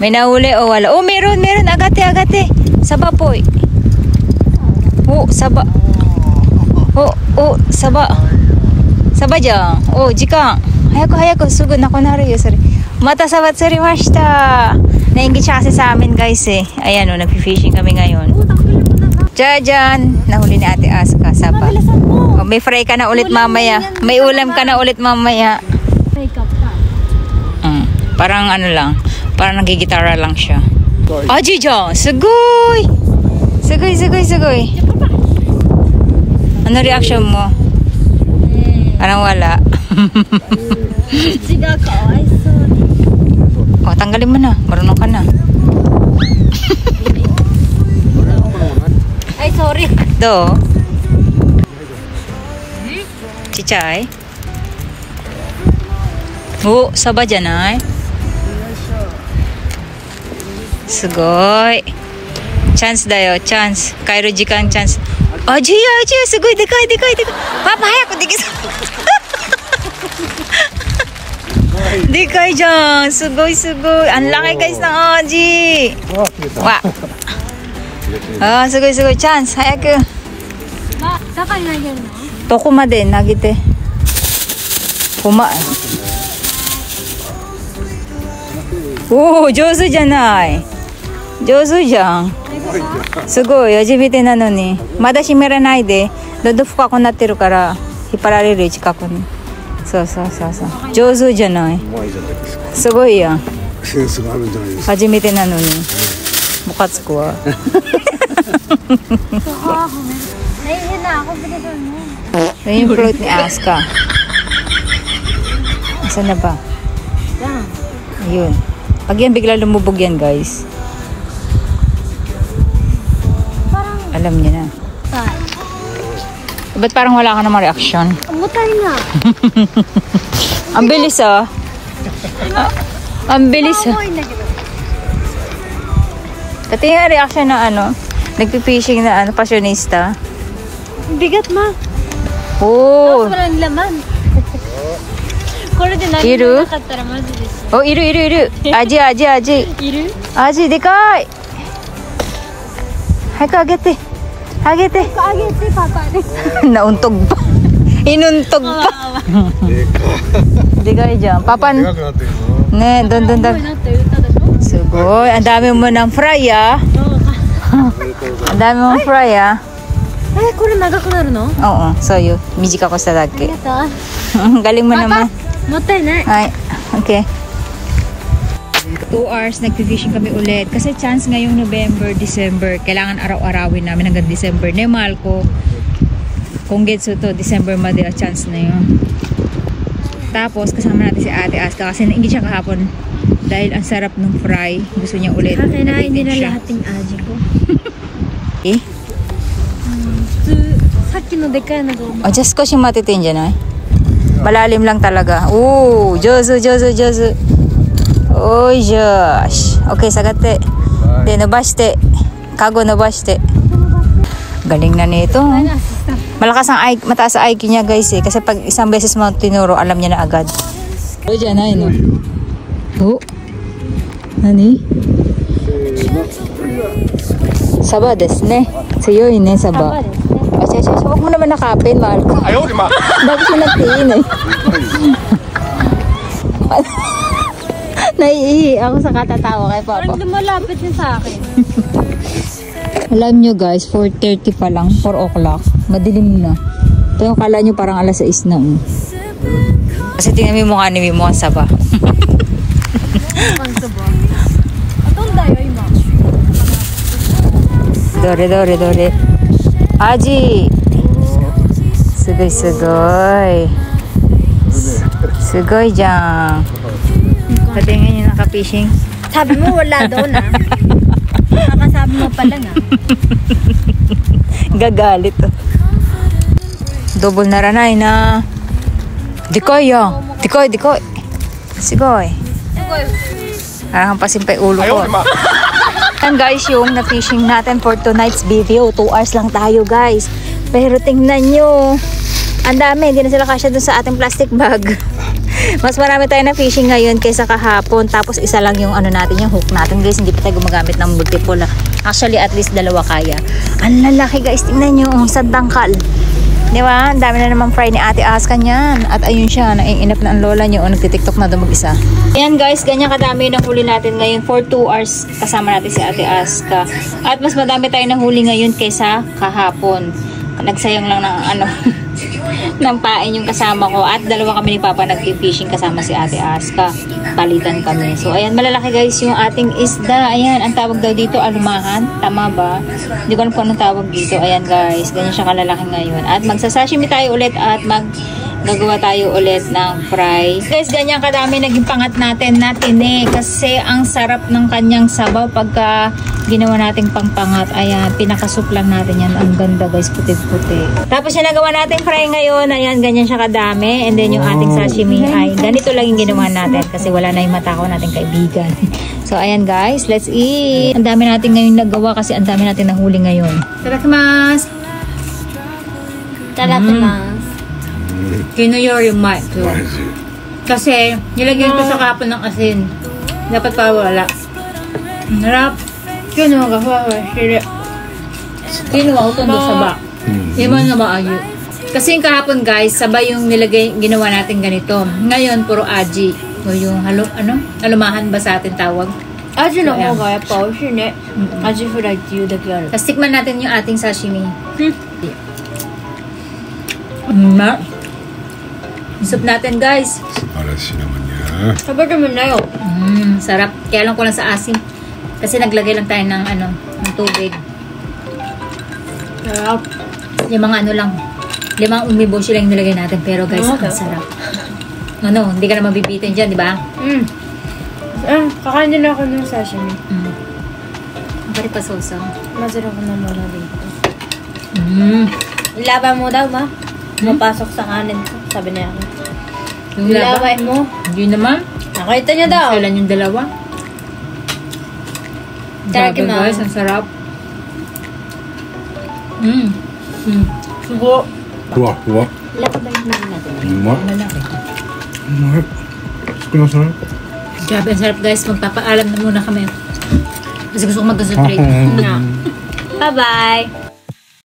May nahuli o wala? Oh, meron. Agate. Saba po. Oh, saba. Oh, saba. Saba dyan. Oh, jika. Hayako. Sugod na ko na rin. Sorry. Mata sabat surimashita. Nainggit siya kasi sa amin guys eh. Ayan o, nag-fishing kami ngayon. Jajan. Nahuli ni Ate Aska. Saba. Oh, may fry ka na ulit mamaya. May ulam ka na ulit mamaya. Parang ano lang. Parang nagigitara lang siya. Aji dyan. Sugoy. Ano reaction mo? Parang wala. Oh, tanggalin mo na. Marunong ka na. Ay, sorry. Do. Chichay. Oh, saba dyan ay. Sugoy. Chance dayo, chance. Kairo jikang chance. Aji, sugoy, dekay. Papa, hayako, dikis. Dekay dyan. Sugoy. Ang laki guys ng Aji. Wah. Oh, sugoy. Chance, hayako. Ma, sakay na yan, no? Tokuma din, nagite. Kuma. Oh, jozu janai. Jozu jan. Sugoi, hajimete na no ni. Mada shimiranai de, dodo fukaku natteru kara hipparareru chikaku ni. So. Jozu janai. Sugoi ya. Hajimete na no ni. Mukatsuku wa. Nahihin na ako, bilisan mo. Yung float ni Aska. Asan na ba? Ayun. Pag yan bigla lumubog yan guys. Alam niya na. Ba't parang wala ka namang reaction? Umutay na. Ang bilis ah. Ang bilis ah. Pati nga reaction na ano. Nagpipishing na ano, passionista. Bigat ma. Oh. Tapos walang laman. Iru? Oh, iru. Aji. Iru? Aji, dekai. Hayako, agete. Agete, papa. Nauntog pa. Inuntog pa. Dekai dyan. Papan. Ne, don. Sugoy. Ang dami mo ng fry ah. Ang dami mo ng fry ah. Ay, kore nagaku naru no? Oo, soyu. Mijikaku shita dake. Galing mo naman. Motay na. Ay, okay. 2 hours nagpi-fishing kami ulit. Kasi chance ngayong November, December. Kailangan araw-arawin namin hanggang December. Na yung mahal ko. Kung getso to, December madi chance na yun. Tapos, kasama natin si Ate Aska. Kasi naingit siya kahapon. Dahil ang sarap ng fry. Gusto niya ulit. Kakainain din na lahat yung aji ko. Eh? Saki no dekay na go. Oh, just ko siya matitin dyan ay. Malalim lang talaga. Ooh, jozu. Oh, josh. Okay, sagate. De, nobashite. Kago nobashite. Galing na nito. Malakas ang mataas ang IQ niya guys eh. Kasi pag isang beses mo tinuro, alam niya na agad. Oh, dyan ay no. Oh. Nani? Saba desu ne. Tsuyoy ne, saba. Huwag mo naman nakapin, mahal ko. Ayaw, di ma. Bakit siya nagtiin eh. Naiihi ako sa katatawa kay Papa. Parang lumalapit niya sa akin. Alam nyo guys, 4:30 pa lang, 4 o'clock. Madilim na. Ito yung kala nyo parang alas 6 na. Kasi tingnan mo yung mukha ni Mimo, ang saba. Ang saba. Atong dayo yung ma. Dore. Aji! Sugoi. Sugoi dyan. Patingin nyo naka-fishing. Sabi mo wala daw na. Nakasabi mo pala na. Gagalit. Double na ranay na. Dikoy yan. Dikoy. Sigoy. Parang pasimpay ulo ko. Yan guys, yung na-fishing natin for tonight's video. 2 hours lang tayo guys. Pero tingnan nyo. Ang dami. Hindi na sila kasya dun sa ating plastic bag. Mas marami tayo na fishing ngayon kaysa kahapon. Tapos isa lang yung ano natin, yung hook natin guys. Hindi pa tayo gumagamit ng multiple. Actually, at least dalawa kaya. Ang lalaki guys, tingnan nyo. Sa dangkal. Di ba? Ang dami na naman fry ni Ate Aska niyan. At ayun siya, naiinip na ang lola niyo. O nagtitiktok na doon mag-isa. Ayan guys, ganyan kadami na huli natin ngayon. For 2 hours kasama natin si Ate Aska. At mas madami tayo na huli ngayon kaysa kahapon. Nagsayang lang ng ano ng pain yung kasama ko. At dalawa kami ni Papa nag-fishing kasama si Ate Aska. Palitan kami. So ayan, malalaki guys yung ating isda. Ayan, ang tawag daw dito alumahan. Tama ba? Hindi ko alam kung anong tawag dito. Ayan guys, ganyan siya kalalaki ngayon. At magsasashimi tayo ulit at gagawa tayo ulit ng fry. Guys, ganyan kadami naging pangat natin na tine. Kasi ang sarap ng kanyang sabaw pagka ginawa nating pangpangat. Ayan, pinakasup lang natin yan. Ang ganda guys, puti-puti. Tapos yung nagawa nating fry ngayon, ayan, ganyan siya kadami. And then yung ating sashimi ay ganito lang yung ginawa natin kasi wala na yung matakaw nating kaibigan. So ayan guys, let's eat. Ang dami natin ngayon nagawa kasi ang dami natin nahuli ngayon. Tarakimasu! Tarakimasu. Kinuyori yung mic. Kasi nilagyan ko sa kapon ng asin. Dapat pa wala. Harap. Kinuha ka pa. Kinuha ko ito doon sa ba. Iman na maayo. Kasi yung kahapon guys, sabay yung ginawa natin ganito. Ngayon, puro aji. O yung alumahan ba sa atin tawag? Aji no ho ga yappa oishii ne. Aji fryっていうだけある。 Tapos tikman natin yung ating sashimi. Soup natin guys. Arashi naman niya. Sabado mo na yun. Sarap. Kaya lang ko lang sa asin. Kasi naglagay lang tayo ng ng tubig. Sarap. Yung mga lang. 5 umiboshi lang yung nilagay natin. Pero guys, ang sarap. Hindi ka na mabibitin dyan, di ba? Kakain din ako ng sashimi. Ang pari pa sosa. Masarap ko na muna dito. Ilaban mo daw ma. Mapasok sa kanin ko. Sabi niya ako. Yung laba? Ilaway mo. Hindi naman. Nakita niya daw. Kailan yung dalawa? Grabe guys, ang sarap. Sugo. Kuwa, kuwa. Ilapad lang yung natin. Uma. Malaki. Uma. Suko na sarap. Grabe, ang sarap guys. Magpapaalam na muna kami. Kasi gusto ko mag-concentrate. Bye-bye.